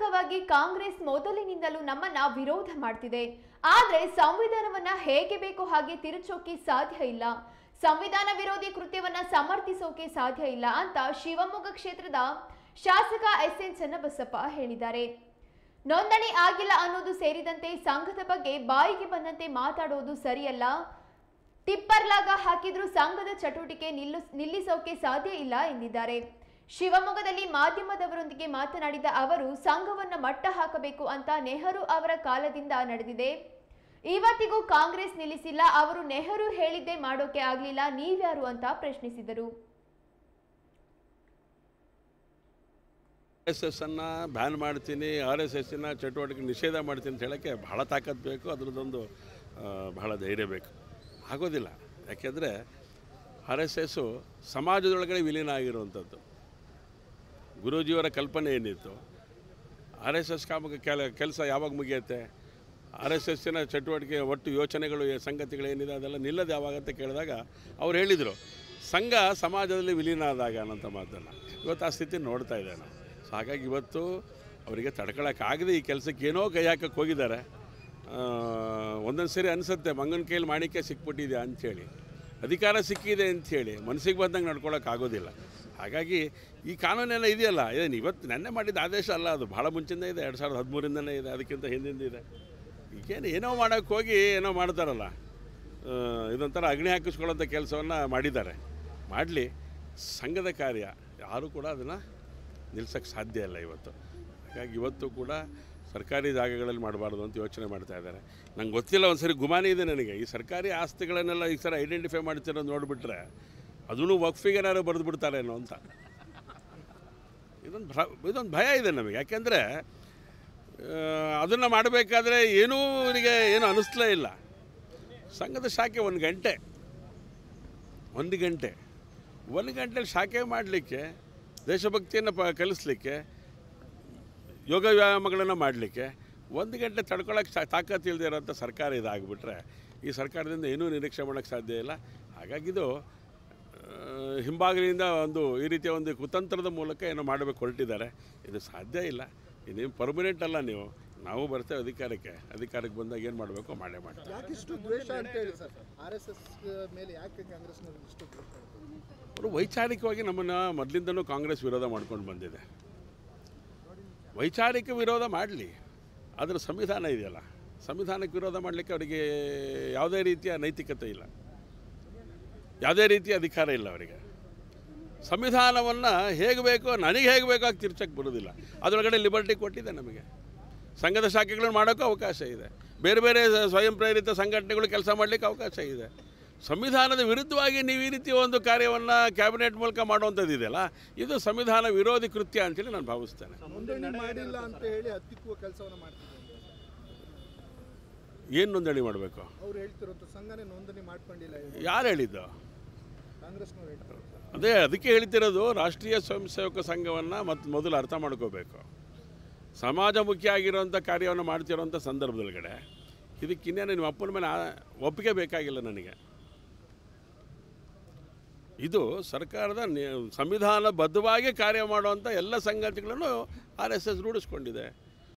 ಸ್ವಾಭಾವಿಕವಾಗಿ ಕಾಂಗ್ರೆಸ್ ಮೊದಲಿನಿಂದಲೂ ನಮ್ಮನ್ನ ವಿರೋಧ ಮಾಡ್ತಿದೆ. ಆದ್ರೆ ಸಂವಿಧಾನವನ್ನ ಹೇಗೆ ಬೇಕೋ ಹಾಗೆ ತಿರುಚೋಕೆ ಸಾಧ್ಯ ಇಲ್ಲ. ಸಂವಿಧಾನ ವಿರೋಧಿ ಕೃತ್ಯವನ್ನ ಸಮರ್ಥಿಸೋಕೆ ಸಾಧ್ಯ ಇಲ್ಲ ಅಂತ ಶಿವಮೊಗ್ಗ ಕ್ಷೇತ್ರದ ಶಾಸಕ ಎಸ್ಎನ್ ಚನ್ನಬಸಪ್ಪ ಹೇಳಿದ್ದಾರೆ. ನೋಂದಣಿ ಆಗಿಲ್ಲ ಅನ್ನೋದು ಸೇರಿದಂತೆ ಸಂಘದ ಬಗ್ಗೆ ಬಾಯಿಗೆ ಬಂದಂತೆ ಮಾತಾಡೋದು ಸರಿಯಲ್ಲ. ಟಿಪ್ಪರ್ ಲಾಗ ಹಾಕಿದ್ರೂ ಸಂಘದ ಚಟುವಟಿಕೆ ನಿಲ್ಲಿಸೋಕೆ ಸಾಧ್ಯ ಇಲ್ಲ ಎಂದಿದ್ದಾರೆ. ಶಿವಮೊಗ್ಗದಲ್ಲಿ ಮಾಧ್ಯಮದವರೊಂದಿಗೆ ಮಾತನಾಡಿದ ಅವರು, ಸಂಘವನ್ನ ಮಟ್ಟ ಹಾಕಬೇಕು ಅಂತ ನೆಹರು ಅವರ ಕಾಲದಿಂದ ನಡೆದಿದೆ. ಇವತ್ತಿಗೂ ಕಾಂಗ್ರೆಸ್ ನಿಲ್ಲಿಸಿಲ್ಲ. ಅವರು ನೆಹರು ಹೇಳಿದ್ದೇ ಮಾಡೋಕೆ ಆಗ್ಲಿಲ್ಲ, ನೀವ್ಯಾರು ಅಂತ ಪ್ರಶ್ನಿಸಿದರು. RSS ಅನ್ನ ಬ್ಯಾನ್ ಮಾಡ್ತೀನಿ, RSS ನ ಚಟುವಟಿಕೆ ನಿಷೇಧ ಮಾಡ್ತೀನಿ ಅಂತ ಹೇಳೋಕ್ಕೆ ಬಹಳ ತಾಕತ್ತು ಬೇಕು, ಅದರದ್ದೊಂದು ಬಹಳ ಧೈರ್ಯ ಬೇಕು. ಆಗೋದಿಲ್ಲ. ಯಾಕೆಂದರೆ RSS ಸಮಾಜದೊಳಗಡೆ ವಿಲೀನ ಆಗಿರುವಂಥದ್ದು. ಗುರೂಜಿಯವರ ಕಲ್ಪನೆ ಏನಿತ್ತು, RSS ಕೆಲಸ ಯಾವಾಗ ಮುಗಿಯುತ್ತೆ, RSSನ ಚಟುವಟಿಕೆ ಒಟ್ಟು ಯೋಚನೆಗಳು ಸಂಗತಿಗಳೇನಿದೆ ಅದೆಲ್ಲ ನಿಲ್ಲದು ಯಾವಾಗ ಅಂತ ಕೇಳಿದಾಗ ಅವ್ರು ಹೇಳಿದರು, ಸಂಘ ಸಮಾಜದಲ್ಲಿ ವಿಲೀನ ಆದಾಗ ಅನ್ನೋಂಥ ಮಾತನ್ನು. ಇವತ್ತು ಆ ಸ್ಥಿತಿ ನೋಡ್ತಾ ಇದ್ದೆ ನಾವು. ಸೊ ಹಾಗಾಗಿ ಇವತ್ತು ಅವರಿಗೆ ತಡ್ಕೊಳ್ಳೋಕ್ಕಾಗದೆ ಈ ಕೆಲಸಕ್ಕೆ ಏನೋ ಕೈ ಹಾಕಕ್ಕೆ ಹೋಗಿದ್ದಾರೆ. ಒಂದೊಂದು ಸರಿ ಅನಿಸುತ್ತೆ ಮಂಗನ ಕೈಯಲ್ಲಿ ಮಾಣಿಕ್ಯ ಸಿಕ್ಬಿಟ್ಟಿದೆ ಅಂಥೇಳಿ, ಅಧಿಕಾರ ಸಿಕ್ಕಿದೆ ಅಂಥೇಳಿ ಮನಸ್ಸಿಗೆ ಬಂದಂಗೆ ನಡ್ಕೊಳ್ಳೋಕ್ಕಾಗೋದಿಲ್ಲ. ಹಾಗಾಗಿ ಈ ಕಾನೂನೆಲ್ಲ ಇದೆಯಲ್ಲ, ಏನು ಇವತ್ತು ನೆನ್ನೆ ಮಾಡಿದ ಆದೇಶ ಅಲ್ಲ, ಅದು ಭಾಳ ಮುಂಚಿಂದ ಇದೆ, 2013ನೇ ಇದೆ, ಅದಕ್ಕಿಂತ ಹಿಂದಿಂದ ಇದೆ. ಈಗೇನು ಏನೋ ಮಾಡೋಕ್ಕೆ ಹೋಗಿ ಏನೋ ಮಾಡ್ತಾರಲ್ಲ, ಇದೊಂಥರ ಅಗ್ನಿ ಹಾಕಿಸ್ಕೊಳ್ಳೋಂಥ ಕೆಲಸವನ್ನು ಮಾಡಿದ್ದಾರೆ. ಮಾಡಲಿ, ಸಂಘದ ಕಾರ್ಯ ಯಾರೂ ಕೂಡ ಅದನ್ನು ನಿಲ್ಸೋಕ್ಕೆ ಸಾಧ್ಯ ಇಲ್ಲ ಇವತ್ತು. ಹಾಗಾಗಿ ಇವತ್ತು ಕೂಡ ಸರ್ಕಾರಿ ಜಾಗಗಳಲ್ಲಿ ಮಾಡಬಾರ್ದು ಅಂತ ಯೋಚನೆ ಮಾಡ್ತಾ ಇದ್ದಾರೆ. ನಂಗೆ ಗೊತ್ತಿಲ್ಲ, ಒಂದು ಸರಿ ಗುಮಾನಿ ಇದೆ ನನಗೆ, ಈ ಸರ್ಕಾರಿ ಆಸ್ತಿಗಳನ್ನೆಲ್ಲ ಈ ಥರ ಐಡೆಂಟಿಫೈ ಮಾಡ್ತಿರೋದು ನೋಡಿಬಿಟ್ರೆ ಅದನ್ನು ವಕ್ಫಿಗೇನಾದ್ರು ಬರೆದು ಬಿಡ್ತಾರೇನೋ ಅಂತ ಇದೊಂದು ಭಯ ಇದೆ ನಮಗೆ. ಯಾಕೆಂದರೆ ಅದನ್ನು ಮಾಡಬೇಕಾದ್ರೆ ಏನೂ ಇವರಿಗೆ ಏನೂ ಅನ್ನಿಸ್ಲೇ ಇಲ್ಲ. ಸಂಘದ ಶಾಖೆ ಒಂದು ಗಂಟೆಲಿ ಶಾಖೆ ಮಾಡಲಿಕ್ಕೆ, ದೇಶಭಕ್ತಿಯನ್ನು ಕಲಿಸ್ಲಿಕ್ಕೆ, ಯೋಗ ವ್ಯಾಯಾಮಗಳನ್ನು ಮಾಡಲಿಕ್ಕೆ 1 ಗಂಟೆ ತಡ್ಕೊಳ್ಳೋಕ್ಕೆ ತಾಕತ್ತು ಇಲ್ಲದೆ ಇರೋಂಥ ಸರ್ಕಾರ ಇದಾಗಿಬಿಟ್ರೆ ಈ ಸರ್ಕಾರದಿಂದ ಏನೂ ನಿರೀಕ್ಷೆ ಮಾಡೋಕ್ಕೆ ಸಾಧ್ಯ ಇಲ್ಲ. ಹಾಗಾಗಿದು ಹಿಂಬಾಗಿಲಿಂದ ಈ ರೀತಿಯ ಒಂದು ಕುತಂತ್ರದ ಮೂಲಕ ಏನೋ ಮಾಡಬೇಕು ಹೊರಟಿದ್ದಾರೆ. ಇದು ಸಾಧ್ಯ ಇಲ್ಲ. ಇನ್ನೇನು ಪರ್ಮನೆಂಟ್ ಅಲ್ಲ. ನಾವು ಬರ್ತೇವೆ ಅಧಿಕಾರಕ್ಕೆ ಬಂದಾಗ ಏನು ಮಾಡಬೇಕು ಮಾಡೇ ಮಾಡ್ತೀವಿ. ಅವರು ವೈಚಾರಿಕವಾಗಿ ನಮ್ಮನ್ನು ಮೊದಲಿಂದನೂ ಕಾಂಗ್ರೆಸ್ ವಿರೋಧ ಮಾಡ್ಕೊಂಡು ಬಂದಿದೆ. ವೈಚಾರಿಕ ವಿರೋಧ ಮಾಡಲಿ, ಅದರ ಸಂವಿಧಾನ ಇದೆಯಲ್ಲ, ಸಂವಿಧಾನಕ್ಕೆ ವಿರೋಧ ಮಾಡಲಿಕ್ಕೆ ಅವರಿಗೆ ಯಾವುದೇ ರೀತಿಯ ನೈತಿಕತೆ ಇಲ್ಲ, ಯಾವುದೇ ರೀತಿಯ ಅಧಿಕಾರ ಇಲ್ಲ ಅವರಿಗೆ. ಸಂವಿಧಾನವನ್ನು ಹೇಗೆ ಬೇಕೋ, ನನಗೆ ಹೇಗೆ ಬೇಕೋ ಆಗಿ ತಿರ್ಚಕ್ಕೆ ಬರೋದಿಲ್ಲ. ಅದರೊಳಗಡೆ ಲಿಬರ್ಟಿ ಕೊಟ್ಟಿದೆ ನಮಗೆ. ಸಂಘದ ಶಾಖೆಗಳನ್ನು ಮಾಡೋಕ್ಕೂ ಅವಕಾಶ ಇದೆ, ಬೇರೆ ಬೇರೆ ಸ್ವಯಂ ಪ್ರೇರಿತ ಸಂಘಟನೆಗಳು ಕೆಲಸ ಮಾಡಲಿಕ್ಕೆ ಅವಕಾಶ ಇದೆ. ಸಂವಿಧಾನದ ವಿರುದ್ಧವಾಗಿ ನೀವು ಈ ರೀತಿಯ ಒಂದು ಕಾರ್ಯವನ್ನು ಕ್ಯಾಬಿನೆಟ್ ಮೂಲಕ ಮಾಡುವಂಥದ್ದು ಇದೆಯಲ್ಲ, ಇದು ಸಂವಿಧಾನ ವಿರೋಧಿ ಕೃತ್ಯ ಅಂತೇಳಿ ನಾನು ಭಾವಿಸ್ತೇನೆ. ಏನು ನೋಂದಣಿ ಮಾಡಬೇಕು? ಯಾರು ಹೇಳಿದ್ದು? ಅದಕ್ಕೆ ಹೇಳ್ತಿರೋದು, ರಾಷ್ಟ್ರೀಯ ಸ್ವಯಂ ಸೇವಕ ಸಂಘವನ್ನು ಮೊದಲು ಅರ್ಥ ಮಾಡ್ಕೋಬೇಕು. ಸಮಾಜಮುಖಿ ಆಗಿರೋಂಥ ಕಾರ್ಯವನ್ನು ಮಾಡ್ತಿರೋಂಥ ಸಂದರ್ಭದೊಳಗಡೆ ಇದಕ್ಕಿನ್ನೇನು ನಿಮ್ಮ ಅಪ್ಪನ ಮೇಲೆ ಒಪ್ಪಿಗೆ ಬೇಕಾಗಿಲ್ಲ ನನಗೆ. ಇದು ಸರ್ಕಾರದ ಸಂವಿಧಾನಬದ್ಧವಾಗಿ ಕಾರ್ಯ ಮಾಡುವಂಥ ಎಲ್ಲ ಸಂಗತಿಗಳನ್ನು RSS ರೂಢಿಸ್ಕೊಂಡಿದೆ.